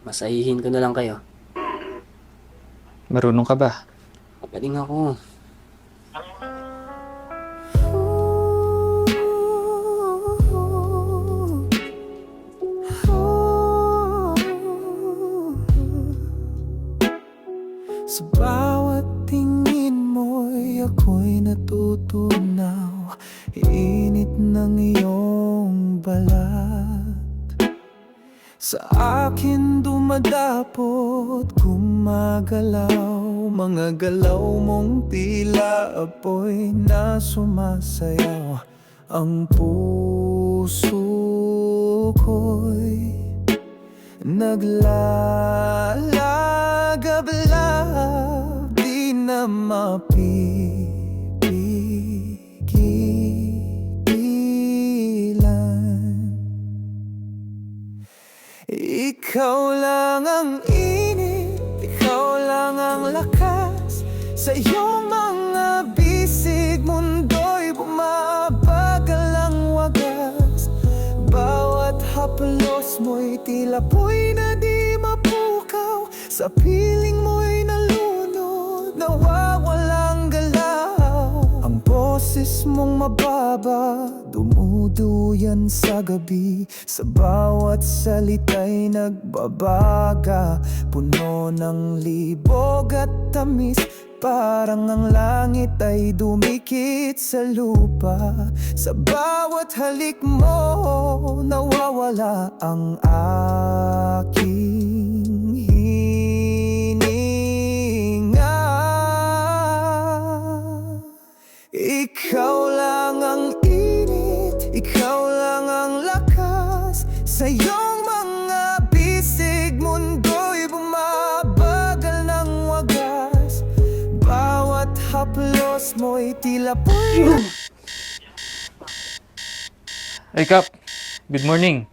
Masahihin ko na lang kayo. Marunong ka ba? Magaling ako. Sa bawat tingin mo'y ako'y natutunaw. Init ng iyong balat sa akin dumadapot, gumagalaw. Mga galaw mong tila apoy na sumasayaw. Ang puso ko'y naglalagablab, di na mapipigilan. Ikaw lang ang init, ikaw lang ang lakas. Sa iyong mga bisig, mundo'y bumabagal ang wagas. Bawat haplos mo'y tila po'y na di mapukaw. Sa piling mo'y nalunod, nawawalang galaw. Ang boses mong mababa, dumuduyan sa gabi. Sa bawat salita'y nagbabaga, puno ng libog at tamis. Parang ang langit ay dumikit sa lupa. Sa bawat halik mo, nawawala ang aking hininga. Ikaw lang ang init, ikaw lang ang lakas. Sa iyong mga bisig, mundo'y bumabagal ng wagas. Bawat haplos mo'y tila po'y... Ay, Kap. Good morning.